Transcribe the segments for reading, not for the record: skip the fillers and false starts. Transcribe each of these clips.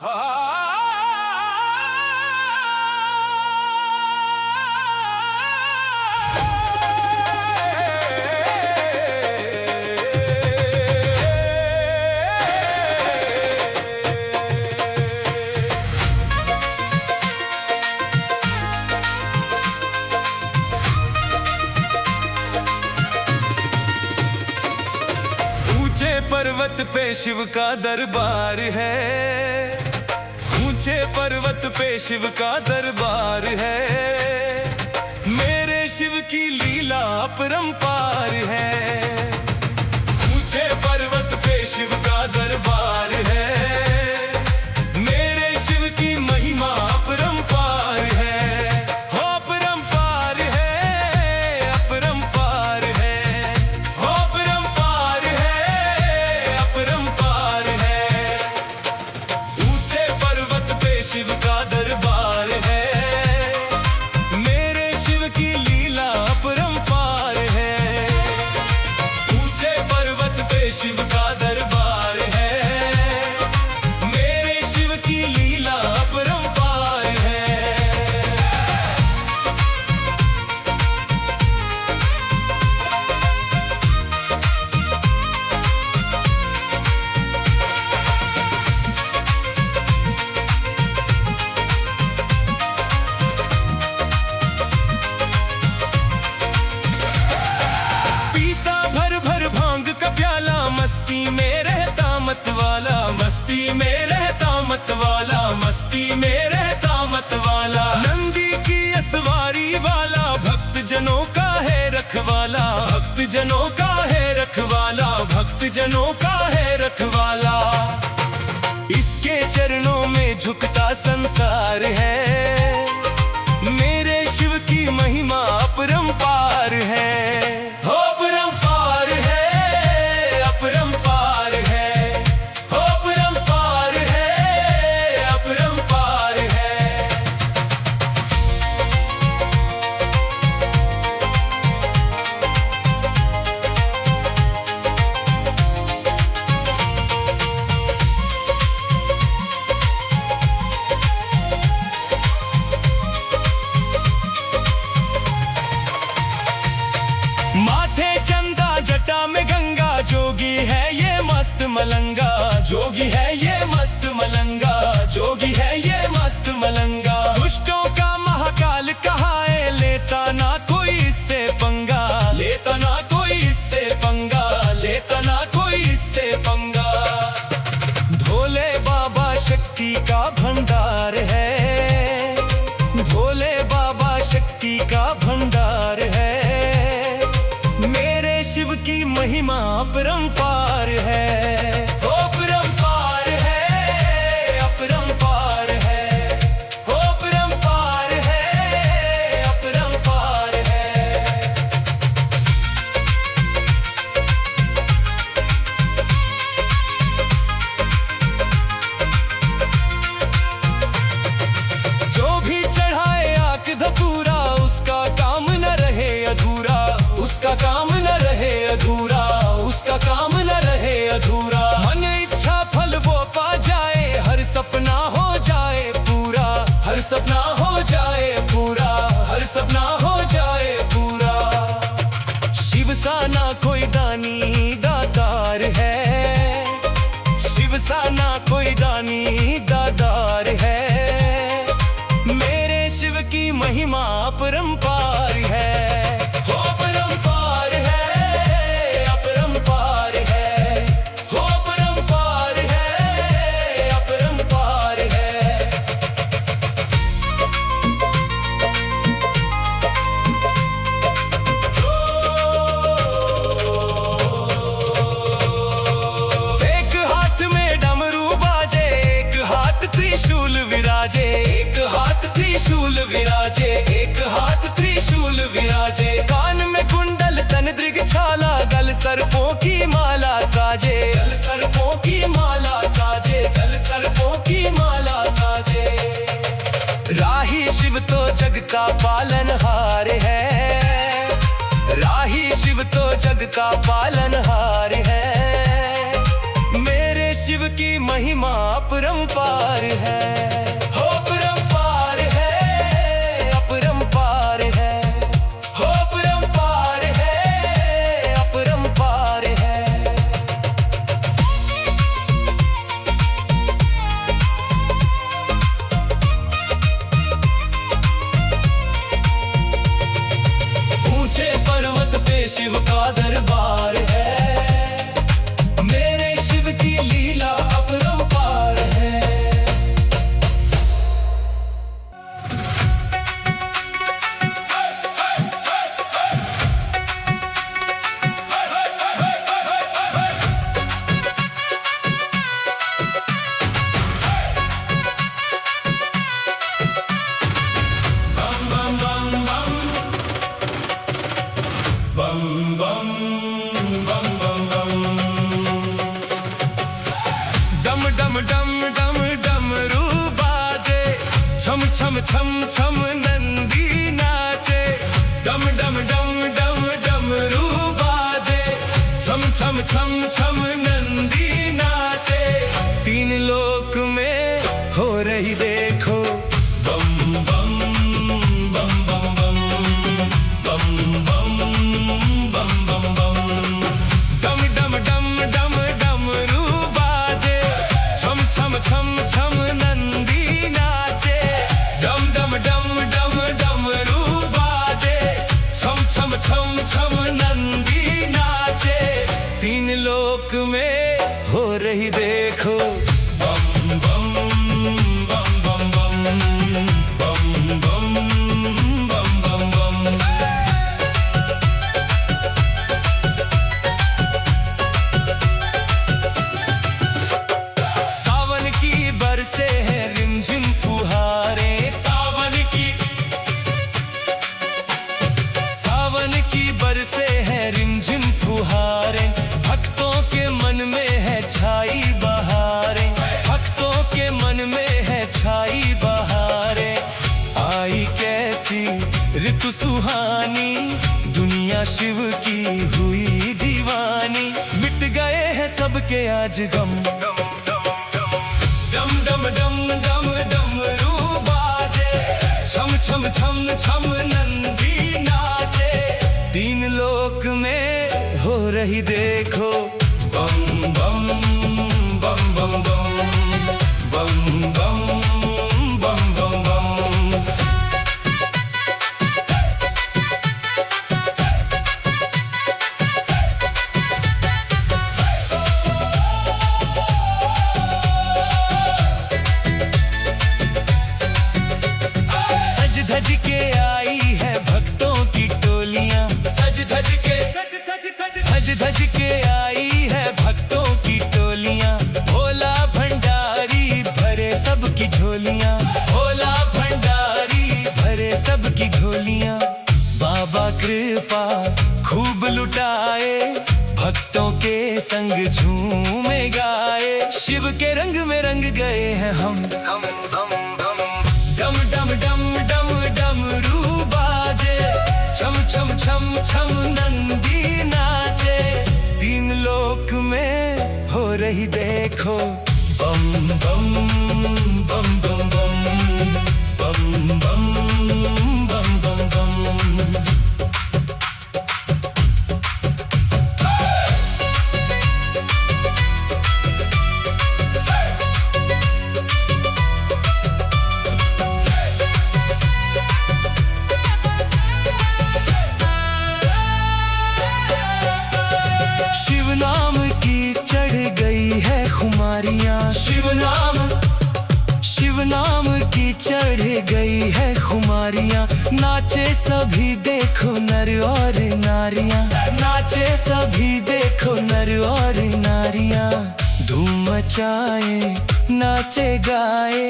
ऊंचे पर्वत पे शिव का दरबार है। ऊंचे पर्वत पे शिव का दरबार है। मेरे शिव की लीला अपरंपार है। ऊंचे पर्वत पे शिव का दरबार है। मेरे शिव की महिमा अपरंपार है। हो अपरंपार है, अपरंपार है। हो अपरंपार है, अपरंपार है। ऊंचे पर्वत पे शिव का दरबार है। मेरे शिव की लीला अपरंपार है। ऊंचे पर्वत पे शिव का दरबार है। मेरे शिव की लीला अपरंपार है। पीता भर भर भांग का प्याला, मस्ती में रहता मत वाला। मस्ती में रहता मत वाला। मस्ती में रहता मत वाला। नंदी की असवारी वाला, भक्त जनों का है रखवाला। भक्त जनों का है रखवाला। भक्त जनों का है रखवाला। इसके चरणों में झुकता संसार है। मेरे शिव की महिमा अपरंपार है। हो अपरंपार है, अपरंपार है। हो अपरंपार है, अपरंपार है। माथे चंदा जटा में गंगा, जोगी है ये मस्त मलंगा। जोगी है ये मस्त मलंगा। जोगी है ये मस्त मलंगा। दुष्टों का महाकाल कहाए, लेता ना कोई इससे पंगा। लेता ना कोई इससे पंगा। लेता ना कोई इससे पंगा। भोले बाबा शक्ति का भंडार है। भोले बाबा शक्ति का भंडार है। मेरे शिव की महिमा अपरंपार है। हो अपरंपार है, अपरंपार है। हो अपरंपार है, अपरंपार है। जो भी चढ़ाए आक धतूरा, उसका काम न रहे अधूरा। उसका काम न रहे अधूरा। उसका काम न रहे अधूरा। मन इच्छा फल वो पा जाए, हर सपना हो जाए पूरा। हर सपना हो जाए पूरा। हर सपना हो जाए पूरा। शिव सा ना कोई दानी दातार है। शिव सा ना कोई दानी दातार है। मेरे शिव की महिमा अपरंपार है। हो अपरंपार है, अपरंपार है। हो अपरंपार है, अपरंपार है। एक हाथ में डमरू बाजे, एक हाथ महिमा अपरंपार है। हो अपरंपार है, अपरंपार है। हो अपरंपार है, अपरंपार है। ऊंचे पर्वत पे शिव का दरबार है, मेरे शिव की लीला अपरंपार है। बम बम बम बम बम। डम डम डम डम डमरू बाजे, छम छम छम छम नंदी नाचे। डम डम डम डम डमरू बाजे, छम छम छम छम नंदी नाचे। तीन लोक में हो रही देखो बम बम बम बम बम बम बम बम बम बम। डम डम डम डम डमरू बाजे, छम छम छम छम नंदी नाचे। डम डम डम डम डमरू बाजे, छम छम छम छम नंदी नाचे। तीन लोक में हो रही देखो बम बम बम बम बम बम बम बम बम बम। सावन की बरसे हैं रिमझिम फुहारे, सावन की बरसे हैं रिमझिम फुहारे। भक्तों के मन में है छाई बहारे, भक्तों के मन में है छाई बहारे। आई कैसी ऋतु सुहानी, दुनिया शिव की हुई दीवानी। मिट गए हैं सबके आज गम, डम डम डम डम डमरू बाजे, छम छम छम छम नंदी नाचे। तीन लोक में हो रही देखो बम बम बम बम बम बम बम बम बम बम। सज धज के आई है भक्तों की टोलियां, सज धज के आई है भक्तों की टोलियां। भोला भंडारी भरे सबकी झोलियां, भोला भंडारी भरे सबकी झोलियां। बाबा कृपा खूब लुटाए, भक्तों के संग झूमे गाए। शिव के रंग में रंग गए हैं हम, डम डम डम डम डमरू बाजे, छम छम छम छम नंदी नाचे। तीन लोक में हो रही देखो बम बम बम बम बम बम बम बम बम बम। शिव नाम की चढ़ गई है खुमारियां, शिव नाम की चढ़ गई है खुमारियां। नाचे सभी देखो नर और नारियां, नाचे सभी देखो नर और नारियां। धूम मचाए नाचे गाए,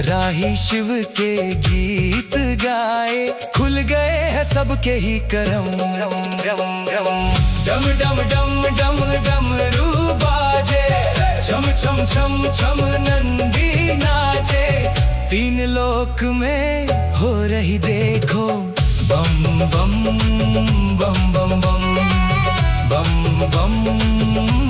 राही शिव के गीत गाए। खुल गए हैं सबके ही करम, डम डम डम डम डमरू बाजे, छम छम छम छम नंदी नाचे। तीन लोक में हो रही देखो बम बम बम बम बम बम बम बम